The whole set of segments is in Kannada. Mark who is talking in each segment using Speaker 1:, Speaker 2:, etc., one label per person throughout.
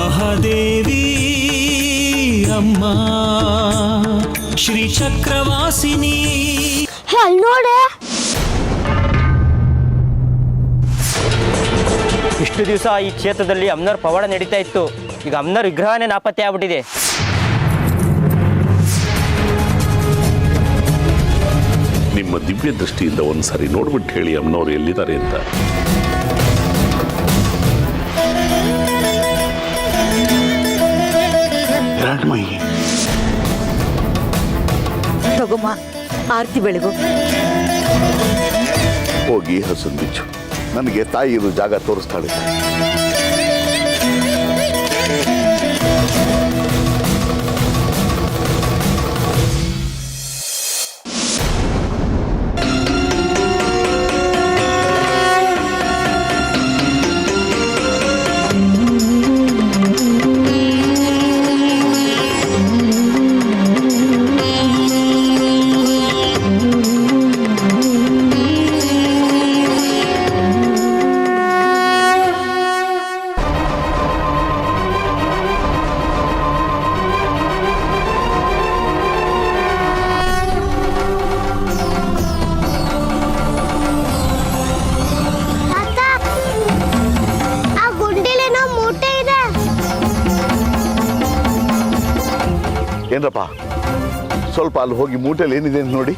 Speaker 1: ಮಹಾದೇವಿ ಅಮ್ಮ ಶ್ರೀ ಚಕ್ರವಾಸಿನಿ.
Speaker 2: ಅಲ್ಲಿ ನೋಡೆ,
Speaker 3: ಇಷ್ಟು ದಿವಸ ಈ ಕ್ಷೇತ್ರದಲ್ಲಿ ಅಮ್ಮನವ್ರ ಪವಾಡ ನಡೀತಾ ಇತ್ತು. ಈಗ ಅಮ್ಮನವ್ರ ವಿಗ್ರಹನೇ ನಾಪತ್ತೆ ಆಗ್ಬಿಟ್ಟಿದೆ.
Speaker 4: ನಿಮ್ಮ ದಿವ್ಯ ದೃಷ್ಟಿಯಿಂದ ಒಂದ್ಸರಿ ನೋಡ್ಬಿಟ್ಟು ಹೇಳಿ ಅಮ್ಮನವ್ರು ಎಲ್ಲಿದ್ದಾರೆ ಅಂತ.
Speaker 5: ತಗೊಮ್ಮ, ಆರ್ತಿ ಬೆಳಗು.
Speaker 6: ಹೋಗಿ ಹಸುನ್ ಬಿಚ್ಚು. ನನಗೆ ತಾಯಿ ಇದು ಜಾಗ ತೋರಿಸ್ತಾಳೆ. ಏನ್ರಪ್ಪ, ಸ್ವಲ್ಪ ಅಲ್ಲಿ ಹೋಗಿ ಮೂಟೆಯಲ್ಲಿ ಏನಿದೆ ಅಂತ ನೋಡಿ.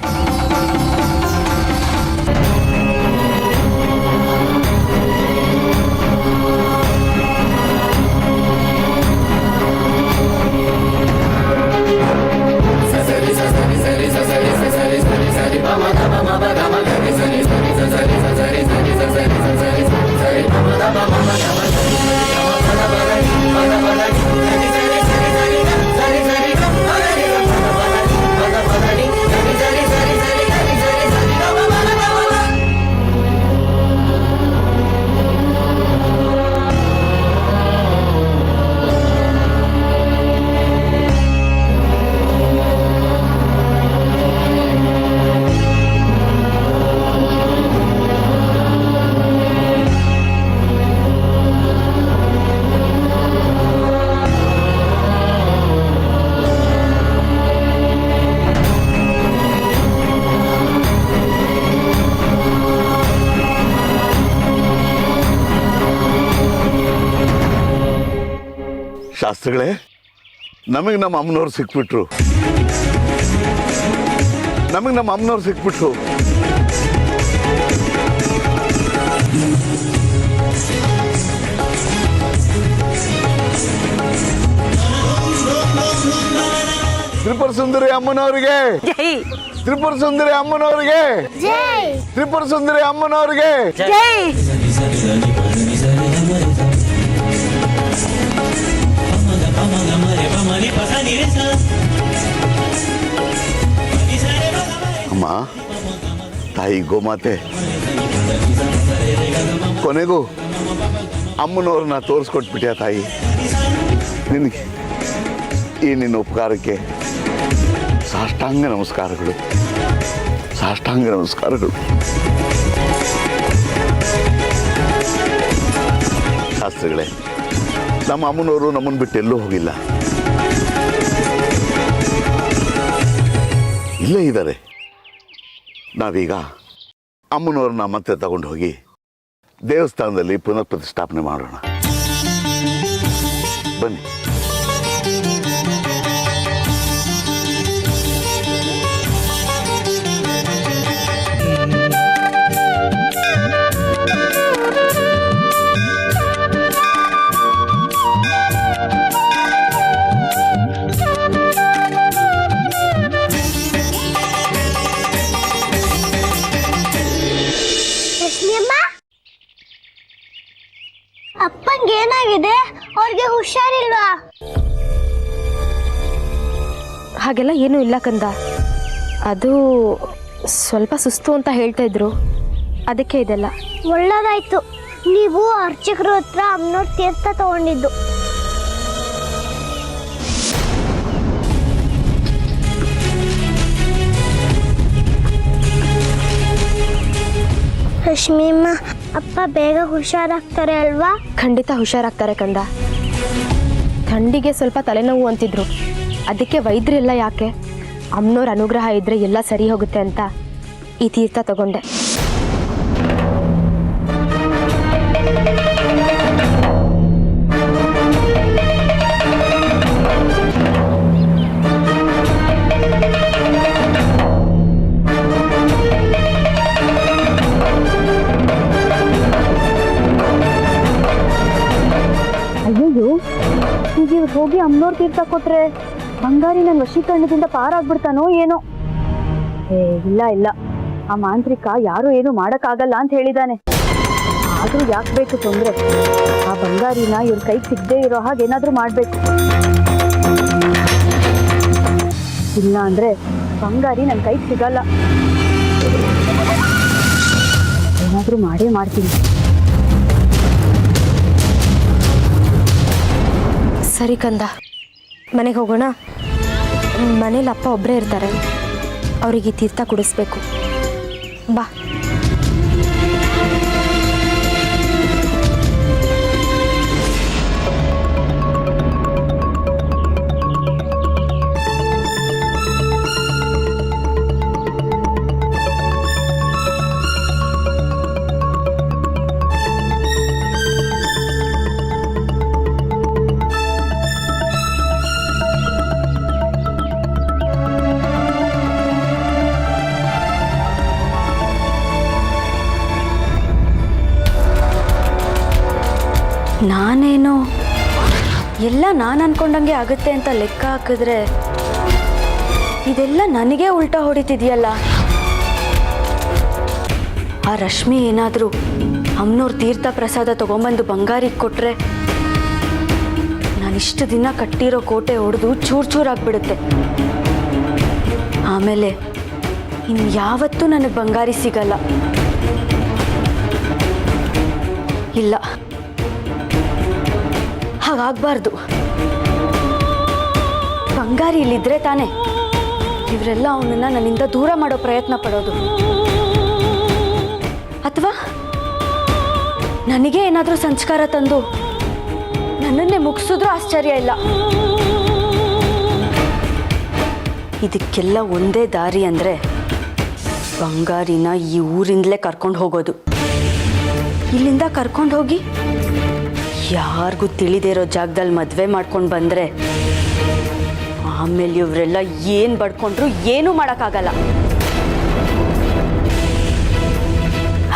Speaker 6: ಶಾಸ್ತ್ರಿಗಳೇ, ನಮಗೆ ನಮ್ಮ ಅಮ್ಮನವ್ರು ಸಿಕ್ಬಿಟ್ರು. ತ್ರಿಪುರ ಸುಂದರಿ ಅಮ್ಮನವರಿಗೆ, ತ್ರಿಪುರ ಸುಂದರಿ ಅಮ್ಮನವರಿಗೆ, ತ್ರಿಪುರ ಸುಂದರಿ ಅಮ್ಮನವರಿಗೆ. ಅಮ್ಮ, ತಾಯಿ ಗೋಮಾತೆ, ಕೊನೆಗೂ ಅಮ್ಮನವ್ರನ್ನ ತೋರಿಸ್ಕೊಟ್ಬಿಟ್ಯಾ ತಾಯಿ. ನಿನಗೆ ಈ ನಿನ್ನ ಉಪಕಾರಕ್ಕೆ ಸಾಷ್ಟಾಂಗ ನಮಸ್ಕಾರಗಳು, ಸಾಷ್ಟಾಂಗ ನಮಸ್ಕಾರಗಳು. ಶಾಸ್ತ್ರಿಗಳೇ, ನಮ್ಮ ಅಮ್ಮನವರು ನಮ್ಮನ್ನು ಬಿಟ್ಟು ಎಲ್ಲೂ ಹೋಗಿಲ್ಲ, ಇಲ್ಲೇ ಇದ್ದಾರೆ. ನಾವೀಗ ಅಮ್ಮನವ್ರನ್ನ ಮತ್ತೆ ತಗೊಂಡು ಹೋಗಿ ದೇವಸ್ಥಾನದಲ್ಲಿ ಪುನಃ ಪ್ರತಿಷ್ಠಾಪನೆ ಮಾಡೋಣ. ಬನ್ನಿ.
Speaker 2: ಅಪ್ಪಂಗೆ ಏನಾಗಿದೆ? ಅವ್ರಿಗೆ ಹುಷಾರಿಲ್ವಾ?
Speaker 7: ಹಾಗೆಲ್ಲ ಏನೂ ಇಲ್ಲ ಕಂದ, ಅದು ಸ್ವಲ್ಪ ಸುಸ್ತು ಅಂತ ಹೇಳ್ತಾ ಇದ್ರು, ಅದಕ್ಕೆ ಇದೆಲ್ಲ.
Speaker 2: ಒಳ್ಳೇದಾಯ್ತು, ನೀವು ಅರ್ಚಕರ ಹತ್ರ ಅಮ್ಮನವ್ರ ತೀರ್ಥ ತಗೊಂಡಿದ್ದು. ರಶ್ಮಿಯಮ್ಮ, ಅಪ್ಪ ಬೇಗ ಹುಷಾರಾಗ್ತಾರೆ ಅಲ್ವಾ?
Speaker 7: ಖಂಡಿತ ಹುಷಾರಾಗ್ತಾರೆ ಕಂದ. ಥಂಡಿಗೆ ಸ್ವಲ್ಪ ತಲೆನೋವು ಅಂತಿದ್ರು. ಅದಕ್ಕೆ ವೈದ್ಯರೆಲ್ಲ ಯಾಕೆ ಅಮ್ಮನವ್ರ ಅನುಗ್ರಹ ಇದ್ದರೆ ಎಲ್ಲ ಸರಿ ಹೋಗುತ್ತೆ ಅಂತ ಈ ತೀರ್ಥ ತಗೊಂಡೆ.
Speaker 2: ಅಯ್ಯಯ್ಯೋ, ಈಗ ಹೋಗಿ ಅಮ್ಮನವ್ರ ತೀರ್ಥ ಕೊಟ್ರೆ ಬಂಗಾರಿ ನನ್ನ ವಶೀಕರಣದಿಂದ ಪಾರಾಗ್ಬಿಡ್ತಾನೋ ಏನೋ. ಇಲ್ಲ ಇಲ್ಲ, ಆ ಮಾಂತ್ರಿಕ ಯಾರು ಏನು ಮಾಡೋಕ್ಕಾಗಲ್ಲ ಅಂತ ಹೇಳಿದಾನೆ. ಆದರೂ ಯಾಕೆ ಬೇಕು ತೊಂದರೆ? ಆ ಬಂಗಾರಿನ ಇವ್ರ ಕೈಗೆ ಸಿಗದೆ ಇರೋ ಹಾಗೆ ಏನಾದರೂ ಮಾಡಬೇಕು. ಇಲ್ಲ ಅಂದರೆ ಬಂಗಾರಿ ನನ್ನ ಕೈಗೆ ಸಿಗಲ್ಲ. ಏನಾದರೂ ಮಾಡೇ ಮಾಡ್ತೀನಿ.
Speaker 7: ಸರಿ ಕಂದ, ಮನೆಗೆ ಹೋಗೋಣ. ಮನೇಲಿ ಅಪ್ಪ ಒಬ್ಬರೇ ಇರ್ತಾರೆ, ಅವರಿಗೆ ತೀರ್ಥ ಕುಡಿಸ್ಬೇಕು. ಬಾ.
Speaker 8: ನಾನೇನು ಎಲ್ಲ ನಾನು ಅನ್ಕೊಂಡಂಗೆ ಆಗುತ್ತೆ ಅಂತ ಲೆಕ್ಕ ಹಾಕಿದ್ರೆ ಇದೆಲ್ಲ ನನಗೆ ಉಲ್ಟಾ ಹೊಡಿತಿದೆಯಲ್ಲ. ಆ ರಶ್ಮಿ ಏನಾದರೂ ಅಮ್ಮನವ್ರ ತೀರ್ಥ ಪ್ರಸಾದ ತಗೊಂಬಂದು ಬಂಗಾರಿಗೆ ಕೊಟ್ಟರೆ ನಾನಿಷ್ಟು ದಿನ ಕಟ್ಟಿರೋ ಕೋಟೆ ಒಡೆದು ಚೂರು ಚೂರಾಗ್ಬಿಡುತ್ತೆ. ಆಮೇಲೆ ಇನ್ಯಾವತ್ತೂ ನನಗೆ ಬಂಗಾರಿ ಸಿಗಲ್ಲ. ಇಲ್ಲ, ಹಾಗಾಗಬಾರ್ದು. ಬಂಗಾರಿ ಇಲ್ಲಿದ್ರೆ ತಾನೆ ಇವರೆಲ್ಲ ಅವನನ್ನು ನನ್ನಿಂದ ದೂರ ಮಾಡೋ ಪ್ರಯತ್ನ ಪಡೋದು. ಅಥವಾ ನನಗೆ ಏನಾದರೂ ಸಂಸ್ಕಾರ ತಂದು ನನ್ನನ್ನೇ ಮುಗಿಸಿದ್ರೂ ಆಶ್ಚರ್ಯ ಇಲ್ಲ. ಇದಕ್ಕೆಲ್ಲ ಒಂದೇ ದಾರಿ ಅಂದರೆ ಬಂಗಾರಿನ ಈ ಊರಿಂದಲೇ ಕರ್ಕೊಂಡು ಹೋಗೋದು. ಇಲ್ಲಿಂದ ಕರ್ಕೊಂಡು ಹೋಗಿ ಯಾರಿಗೂ ತಿಳಿದೇ ಇರೋ ಜಾಗದಲ್ಲಿ ಮದುವೆ ಮಾಡ್ಕೊಂಡು ಬಂದರೆ ಆಮೇಲೆ ಇವರೆಲ್ಲ ಏನು ಬಡ್ಕೊಂಡ್ರು ಏನೂ ಮಾಡೋಕ್ಕಾಗಲ್ಲ.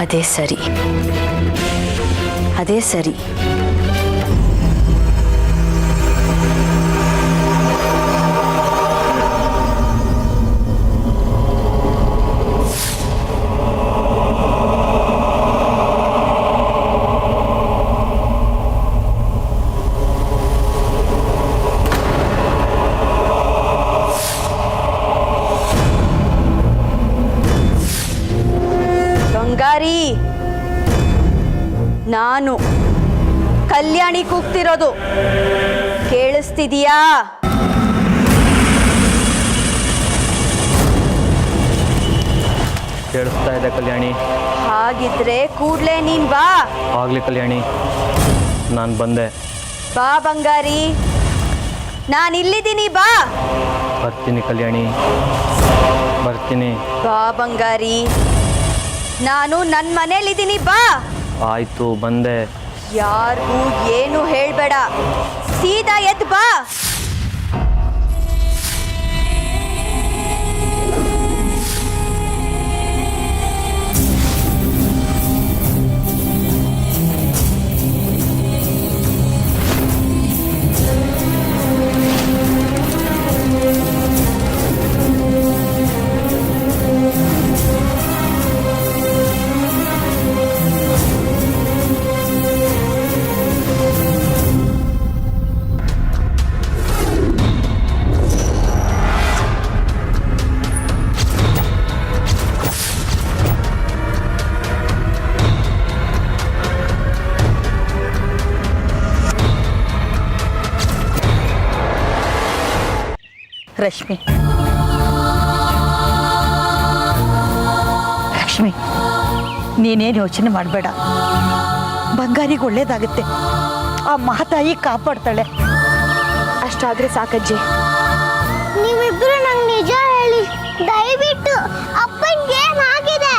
Speaker 8: ಅದೇ ಸರಿ, ಅದೇ ಸರಿ. ಬಂಗಾರಿ, ನಾನು ಕಲ್ಯಾಣಿ ಕೂಗ್ತಿರೋದು ಕೇಳಿಸ್ತಿದೀಯಾ?
Speaker 3: ಕೇಳಿಸ್ತಾ ಇದೆ ಕಲ್ಯಾಣಿ.
Speaker 8: ಹಾಗಿದ್ರೆ ಕೂಡ್ಲೇ ನೀನ್ ಬಾ.
Speaker 3: ಆಗ್ಲಿ ಕಲ್ಯಾಣಿ, ನಾನು ಬಂದೆ.
Speaker 8: ಬಾ ಬಂಗಾರಿ, ನಾನು ಇಲ್ಲಿದ್ದೀನಿ, ಬಾ.
Speaker 3: ಬರ್ತೀನಿ ಕಲ್ಯಾಣಿ, ಬರ್ತೀನಿ.
Speaker 8: ಬಾ ಬಂಗಾರಿ, ನಾನು ನನ್ನ ಮನೇಲಿದ್ದೀನಿ, ಬಾ.
Speaker 3: ಆಯ್ತು, ಬಂದೆ.
Speaker 8: ಯಾರಿಗೂ ಏನು ಹೇಳ್ಬೇಡ, ಸೀದಾ ಎದ್ದು ಬಾ.
Speaker 5: ರಶ್ಮಿ, ಲಕ್ಷ್ಮಿ, ನೀನೇನು ಯೋಚನೆ ಮಾಡಬೇಡ. ಬಂಗಾರಿಗೆ ಒಳ್ಳೇದಾಗುತ್ತೆ. ಆ ಮಹಾತಾಯಿ ಕಾಪಾಡ್ತಾಳೆ.
Speaker 7: ಅಷ್ಟಾದ್ರೆ ಸಾಕಜ್ಜಿ.
Speaker 9: ನೀವಿಬ್ರು ನಂಗೆ ನಿಜ ಹೇಳಿ, ದಯವಿಟ್ಟು ಅಪ್ಪನಿಗೆ ಏನಾಗಿದೆ?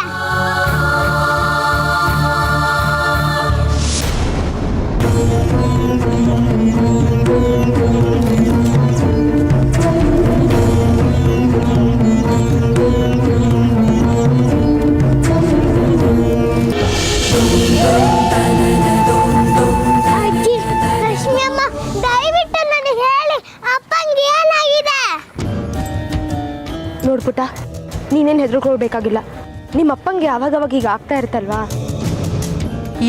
Speaker 9: ಅಜ್ಜಿ, ರಶ್ಮಿ ಅಮ್ಮ, ದಯವಿಟ್ಟು ನನಗೆ ಹೇಳಿ, ಅಪ್ಪನಿಗೆ ಏನಾಗಿದೆ?
Speaker 7: ನೋಡ್ಪುಟ್ಟ, ನೀನೇನು ಹೆದರ್ಕೊಳ್ಬೇಕಾಗಿಲ್ಲ. ನಿಮ್ಮ ಅಪ್ಪಂಗೆ ಅವಾಗವಾಗ ಈಗ ಆಗ್ತಾ ಇರ್ತಲ್ವಾ?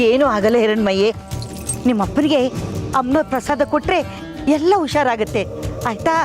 Speaker 5: ಏನೂ ಆಗಲ್ಲ ಹಿರಣ್ಮಯ್ಯೆ. ನಿಮ್ಮ ಅಪ್ಪನಿಗೆ ಅಮ್ಮನವ್ರ ಪ್ರಸಾದ ಕೊಟ್ರೆ ಎಲ್ಲ ಹುಷಾರಾಗುತ್ತೆ, ಆಯ್ತಾ?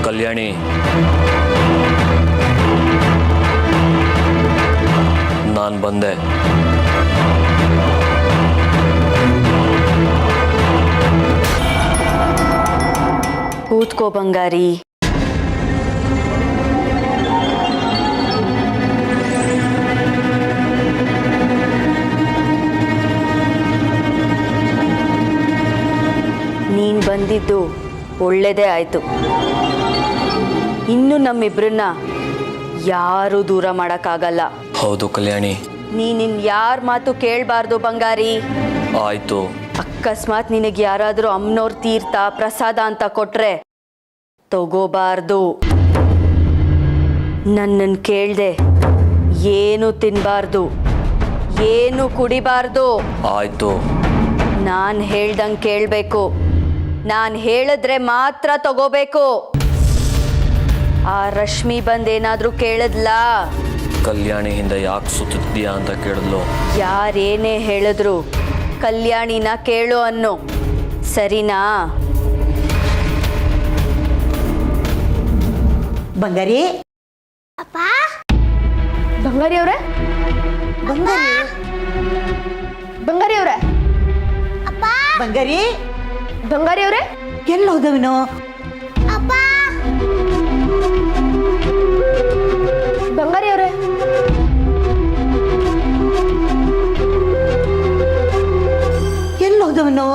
Speaker 10: ಕಲ್ಯಾಣಿ, ನಾನು ಬಂದೆ.
Speaker 8: ಕೂತ್ಕೋ ಬಂಗಾರಿ. ನೀನ್ ಬಂದಿದ್ದು ಒಳ್ಳೇದೇ ಆಯ್ತು. ಇನ್ನು ನಮ್ಮಿಬ್ರನ್ನ ಯಾರೂ ದೂರ ಮಾಡೋಕ್ಕಾಗಲ್ಲ.
Speaker 10: ಹೌದು ಕಲ್ಯಾಣಿ.
Speaker 8: ನೀನಿನ್ ಯಾರ ಮಾತು ಕೇಳಬಾರ್ದು ಬಂಗಾರಿ.
Speaker 10: ಆಯ್ತು.
Speaker 8: ಅಕಸ್ಮಾತ್ ನಿನಗೆ ಯಾರಾದರೂ ಅಮ್ಮನವ್ರ ತೀರ್ಥ ಪ್ರಸಾದ ಅಂತ ಕೊಟ್ರೆ ತಗೋಬಾರ್ದು. ನನ್ನನ್ನು ಕೇಳ್ದೆ ಏನು ತಿನ್ಬಾರ್ದು, ಏನು ಕುಡಿಬಾರ್ದು.
Speaker 10: ಆಯ್ತು.
Speaker 8: ನಾನು ಹೇಳ್ದಂಗೆ ಕೇಳಬೇಕು. ನಾನು ಹೇಳಿದ್ರೆ ಮಾತ್ರ ತಗೋಬೇಕು. ಆ ರಶ್ಮಿ ಬಂದೇನಾದ್ರೂ ಕೇಳಿದ್ಲಾ?
Speaker 10: ಕಲ್ಯಾಣಿಯಿಂದ ಯಾಕೆ ಸುತ್ತಿದ್ಯಾ ಅಂತ ಕೇಳಿದ್ಲು.
Speaker 8: ಯಾರೇನೇ ಹೇಳಿದ್ರು ಕಲ್ಯಾಣಿನ ಕೇಳು ಅನ್ನೋ, ಸರಿನಾ?
Speaker 5: ಬಂಗಾರಿ,
Speaker 9: ಅಪ್ಪ,
Speaker 7: ಬಂಗಾರಿ ಅವ್ರೆ, ಬಂಗಾರಿ ಅವ್ರೆ,
Speaker 9: ಅಪ್ಪ,
Speaker 5: ಬಂಗಾರಿ,
Speaker 7: ಬಂಗಾರಿ ಅವ್ರೆ,
Speaker 5: ಎಲ್ಲಿ ಹೋದವನು?
Speaker 9: ಅಪ್ಪ,
Speaker 7: ಬಂಗಾರಿ ಅವ್ರೆ,
Speaker 5: ಎಲ್ಲಿ ಹೋದವನು?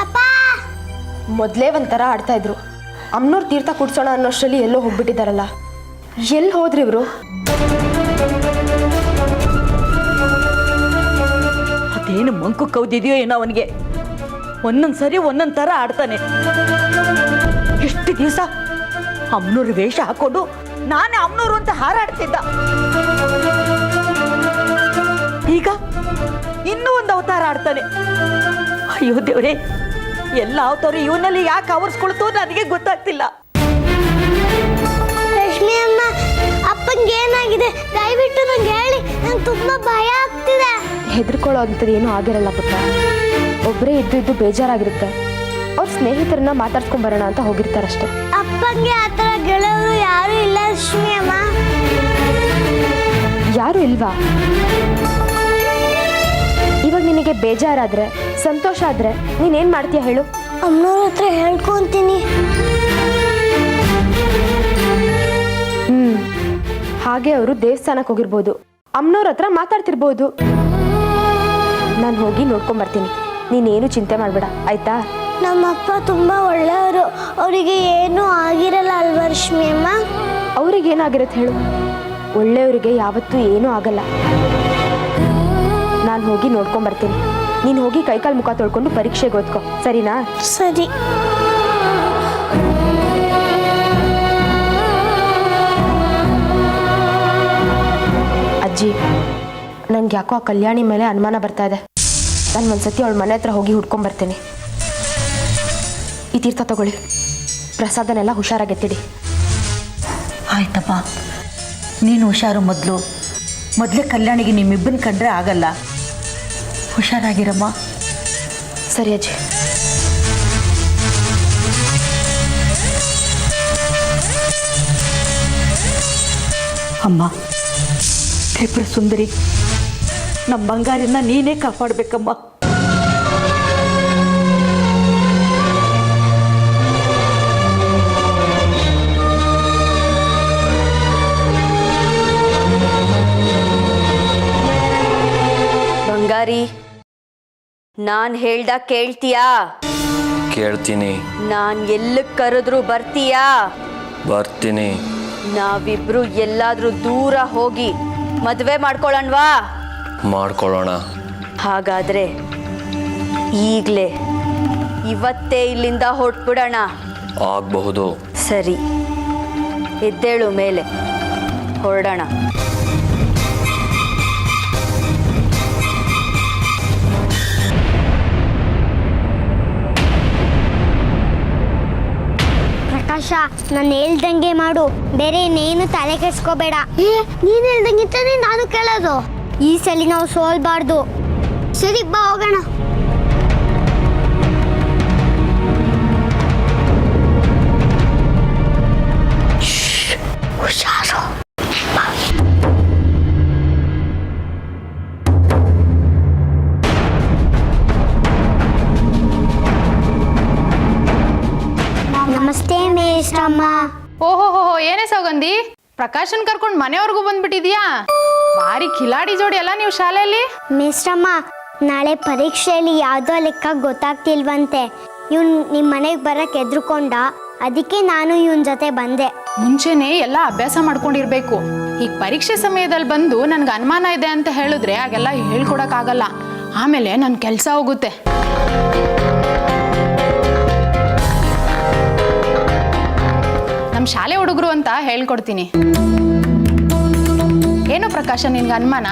Speaker 9: ಅಪ್ಪ.
Speaker 7: ಮೊದಲೇ ಒಂಥರ ಆಡ್ತಾ ಇದ್ರು. ಅಮ್ಮನವ್ರ ತೀರ್ಥ ಕುಡ್ಸೋಣ ಅನ್ನೋಷ್ಟರಲ್ಲಿ ಎಲ್ಲೋ ಹೋಗ್ಬಿಟ್ಟಿದ್ದಾರಲ್ಲ. ಎಲ್ಲಿ ಹೋದ್ರಿ ಇವರು?
Speaker 5: ಅದೇನು ಮಂಕು ಕೌದಿದೆಯೋ ಏನೋ ಅವನಿಗೆ. ಒಂದೊಂದು ಸರಿ ಒಂದೊಂದು ಥರ ಆಡ್ತಾನೆ. ಎಷ್ಟು ದಿವಸ ಅಮ್ಮನವ್ರ ವೇಷ ಹಾಕೊಂಡು ನಾನೇ ಅಮ್ಮನವ್ರು ಅಂತ ಹಾರಾಡ್ತಿದ್ದ. ಈಗ ಇನ್ನೂ ಒಂದು ಅವತಾರ ಆಡ್ತಾನೆ. ಅಯ್ಯೋ ದೇವ್ರೆ, ಎಲ್ಲ ಅವತಾರ ಇವನಲ್ಲಿ ಯಾಕೆ ಆವರಿಸ್ಕೊಳ್ತು ನನಗೆ ಗೊತ್ತಾಗ್ತಿಲ್ಲ.
Speaker 9: ರಶ್ಮಿ ಅಮ್ಮ, ಅಪ್ಪಂಗೆ ಏನಾಗಿದೆ? ದಯವಿಟ್ಟು ನಂಗೆ ಹೇಳಿ, ನಂಗೆ ತುಂಬಾ ಭಯ ಆಗ್ತಿದೆ.
Speaker 7: ಹೆದರ್ಕೊಳ್ಳೋ ಅಂಥದ್ದು ಏನೂ ಆಗಿರಲ್ಲ ಪುಟ್ಟ. ಒಬ್ಬರೇ ಇದ್ದು ಬೇಜಾರಾಗಿರುತ್ತೆ. ಅವ್ರ ಸ್ನೇಹಿತರನ್ನ ಮಾತಾಡ್ಸ್ಕೊಂಬರೋಣ ಅಂತ ಹೋಗಿರ್ತಾರಷ್ಟೇ.
Speaker 9: ಅಪ್ಪಂಗೆ ಆ ಥರ ಗೆಳೆಯರು ಯಾರೂ ಇಲ್ಲ ರಶ್ಮಿ ಅಮ್ಮ.
Speaker 7: ಇಲ್ವಾ? ಇವಾಗ ನಿನಗೆ ಬೇಜಾರಾದ್ರೆ, ಸಂತೋಷ ಆದ್ರೆ ನೀನೇನ್ ಮಾಡ್ತೀಯ ಹೇಳು?
Speaker 9: ಅಮ್ಮನವ್ರ ಹತ್ರ ಹೇಳ್ಕೊಂತೀನಿ.
Speaker 7: ಹಾಗೆ ಅವರು ದೇವಸ್ಥಾನಕ್ಕೆ ಹೋಗಿರ್ಬೋದು, ಅಮ್ಮನವ್ರ ಹತ್ರ ಮಾತಾಡ್ತಿರ್ಬೋದು. ನಾನು ಹೋಗಿ ನೋಡ್ಕೊಂಬರ್ತೀನಿ, ನೀನೇನು ಚಿಂತೆ ಮಾಡಬೇಡ, ಆಯ್ತಾ?
Speaker 9: ನಮ್ಮಪ್ಪ ತುಂಬಾ ಒಳ್ಳೆಯವರು, ಅವರಿಗೆ ಏನೂ ಆಗಿರಲ್ಲ ಅಲ್ವಾ ರಶ್ಮಿ ಅಮ್ಮ?
Speaker 7: ಅವ್ರಿಗೇನಾಗಿರುತ್ತೆ ಹೇಳು? ಒಳ್ಳೆಯವರಿಗೆ ಯಾವತ್ತೂ ಏನೂ ಆಗಲ್ಲ. ನಾನು ಹೋಗಿ ನೋಡ್ಕೊಂಬರ್ತೀನಿ, ನೀನು ಹೋಗಿ ಕೈಕಾಲು ಮುಖ ತೊಳ್ಕೊಂಡು ಪರೀಕ್ಷೆಗೆ ಓದ್ಕೊ, ಸರಿನಾ?
Speaker 9: ಸರಿ.
Speaker 7: ಅಜ್ಜಿ, ನಂಗೆ ಯಾಕೋ ಆ ಕಲ್ಯಾಣಿ ಮೇಲೆ ಅನುಮಾನ ಬರ್ತಾ ಇದೆ. ನಾನು ಒಂದ್ಸತಿ ಅವಳ ಮನೆ ಹತ್ರ ಹೋಗಿ ಹುಡ್ಕೊಂಬರ್ತೀನಿ. ಈ ತೀರ್ಥ ತಗೊಳ್ಳಿ, ಪ್ರಸಾದನೆಲ್ಲ ಹುಷಾರಾಗೆತ್ತಿಡಿ.
Speaker 5: ಆಯ್ತಪ್ಪ, ನೀನು ಹುಷಾರು. ಮೊದಲೇ ಕಲ್ಯಾಣಿಗೆ ನಿಮ್ಮಿಬ್ಬನ ಕಂಡ್ರೆ ಆಗಲ್ಲ. ಹುಷಾರಾಗಿರಮ್ಮ.
Speaker 7: ಸರಿ ಅಜ್ಜಿ.
Speaker 5: ಅಮ್ಮ, ತ್ರಿಪುರ ಸುಂದರಿ, ನಮ್ಮ ಬಂಗಾರಿನ ನೀನೇ ಕಾಪಾಡಬೇಕಮ್ಮ.
Speaker 8: ಬಂಗಾರಿ, ನಾನ್ ಹೇಳ್ದ ಕೇಳ್ತೀಯಾ?
Speaker 10: ಕೇಳ್ತೀನಿ.
Speaker 8: ನಾನ್ ಎಲ್ಲಕ್ಕೆ ಕರೆದ್ರು ಬರ್ತೀಯಾ?
Speaker 10: ಬರ್ತೀನಿ.
Speaker 8: ನಾವಿಬ್ರು ಎಲ್ಲಾದ್ರೂ ದೂರ ಹೋಗಿ ಮದುವೆ ಮಾಡ್ಕೊಳ್ಳೋಣವಾ?
Speaker 10: ಮಾಡ್ಕೊಳ್ಳೋಣ.
Speaker 8: ಹಾಗಾದ್ರೆ ಈಗಲೇ ಇವತ್ತೇ ಇಲ್ಲಿಂದ ಹೊರಟ್ಬಿಡೋಣ.
Speaker 10: ಆಗಬಹುದು.
Speaker 8: ಸರಿ, ಎದ್ದೇಳು, ಮೇಲೆ ಹೊರಡೋಣ.
Speaker 9: ಪ್ರಕಾಶ, ನಾನು ಹೇಳ್ದಂಗೆ ಮಾಡು, ಬೇರೆ ಇನ್ನೇನು ತಲೆ ಕೆಡ್ಸ್ಕೋಬೇಡ. ನೀನ್ ಹೇಳ್ದಂಗೆ ತಾನೇ ನಾನು ಕೇಳೋದು. ಈ ಸಲ ನಾವು ಸೋಲ್ಬಾರ್ದು. ಸರಿ, ಬಾ ಹೋಗೋಣ. ಹುಷಾರು. ನಮಸ್ತೆ ಮೇಷ್ಟ್ರಮ್ಮ.
Speaker 11: ಓಹೋ ಏನೇ ಸೌಗಂಧಿ, ಪ್ರಕಾಶನ್ ಕರ್ಕೊಂಡು ಮನೆವರೆಗೂ ಬಂದ್ಬಿಟ್ಟಿದ್ಯಾ? ಭಾರಿ ಕಿಲಾಡಿ ಜೋಡಿ ಅಲ್ಲ ನೀವು ಶಾಲೆಯಲ್ಲಿ.
Speaker 9: ಮೇಷ್ಟ್ರಮ್ಮ, ನಾಳೆ ಪರೀಕ್ಷೆಯಲ್ಲಿ ಯಾವುದೋ ಲೆಕ್ಕ ಗೊತ್ತಾಗ್ತಿಲ್ವಂತೆ. ಇವನ್ ನಿಮ್ಮ ಮನೆಗೆ ಬರಕ್ಕೆ ಎದ್ರುಕೊಂಡ, ಅದಕ್ಕೆ ನಾನು ಇವನ್ ಜೊತೆ ಬಂದೆ.
Speaker 11: ಮುಂಚೆನೆ ಎಲ್ಲ ಅಭ್ಯಾಸ ಮಾಡ್ಕೊಂಡಿರ್ಬೇಕು. ಈಗ ಪರೀಕ್ಷೆ ಸಮಯದಲ್ಲಿ ಬಂದು ನನ್ಗೆ ಅನುಮಾನ ಇದೆ ಅಂತ ಹೇಳಿದ್ರೆ ಹಾಗೆಲ್ಲ ಹೇಳ್ಕೊಡಕ್ಕಾಗಲ್ಲ. ಆಮೇಲೆ ನನ್ನ ಕೆಲಸ ಹೋಗುತ್ತೆ. ನಮ್ಮ ಶಾಲೆ ಹುಡುಗರು ಅಂತ ಹೇಳ್ಕೊಡ್ತೀನಿ. ಏನು ಪ್ರಕಾಶ, ನಿನ್ಗೆ ಅನುಮಾನ?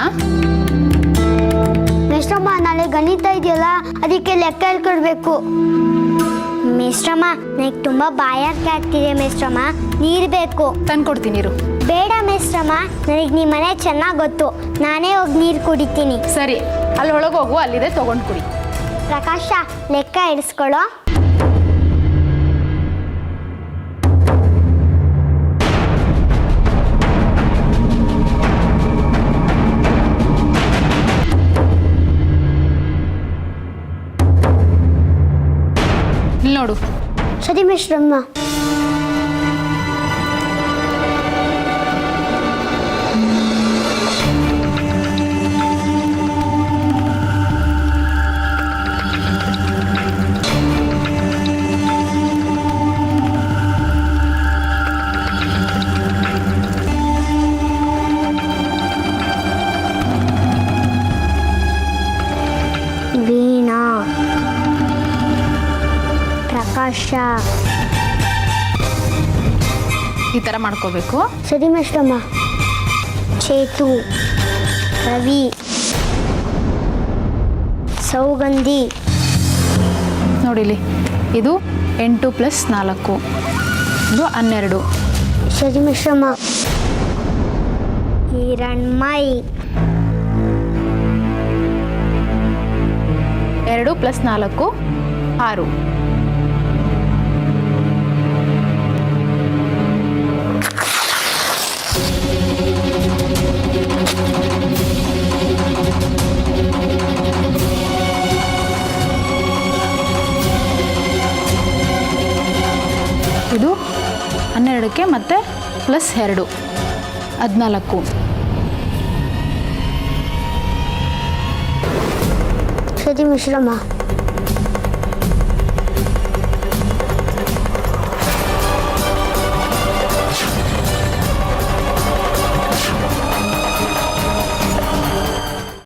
Speaker 9: ಮೇಷ್ಟ್ರಮ್ಮ, ನಾಳೆ ಗಣಿತ ಇದೆಯಲ್ಲ, ಅದಕ್ಕೆ ಲೆಕ್ಕ ಹೇಳ್ಕೊಡ್ಬೇಕು. ಮೇಷ್ಟ್ರಮ್ಮ, ನನಗೆ ತುಂಬಾ ಬಾಯಾರಿಕೆ ಆಗ್ತಿದೆ ಮೇಷ್ಟ್ರಮ್ಮ, ನೀರು ಬೇಕು.
Speaker 11: ತಂದ್ಕೊಡ್ತೀನಿ ಇರು.
Speaker 9: ಬೇಡ ಮೇಷ್ಟ್ರಮ್ಮ, ನನಗೆ ನಿಮ್ಮ ಮನೆ ಚೆನ್ನಾಗಿ ಗೊತ್ತು, ನಾನೇ ಹೋಗಿ ನೀರು ಕುಡಿತೀನಿ.
Speaker 11: ಸರಿ, ಅಲ್ಲಿ ಒಳಗೋಗು, ಅಲ್ಲಿದೆ ತಗೊಂಡು ಕುಡಿ.
Speaker 9: ಪ್ರಕಾಶ, ಲೆಕ್ಕ ಇಡಿಸ್ಕೊಳ್ಳೋ.
Speaker 11: ಇಲ್ಲಿ ನೋಡು.
Speaker 9: ಸರಿ ಮೇಷ್ಟ್ರಮ್ಮ. ವೀಣಾ, ಪ್ರಕಾಶ.
Speaker 11: ಈ ಥರ ಮಾಡ್ಕೋಬೇಕು.
Speaker 9: ಸರಿ ಮೇಷ್ಟ್ರಮ್ಮ. ಚೇತು, ರವಿ, ಸೌಗಂಧಿ.
Speaker 11: ನೋಡಿಲಿ, ಇದು 8 + 4, ಇದು 12.
Speaker 9: ಸರಿ ಮೇಷ್ಟ್ರಮ್ಮ. ಹಿರಣ್ಮೈ.
Speaker 11: 2 + 4 6. 12ಕ್ಕೆ ಮತ್ತೆ +2 14.
Speaker 9: ಸರಿ ಮಿಶ್ರಮ್ಮ.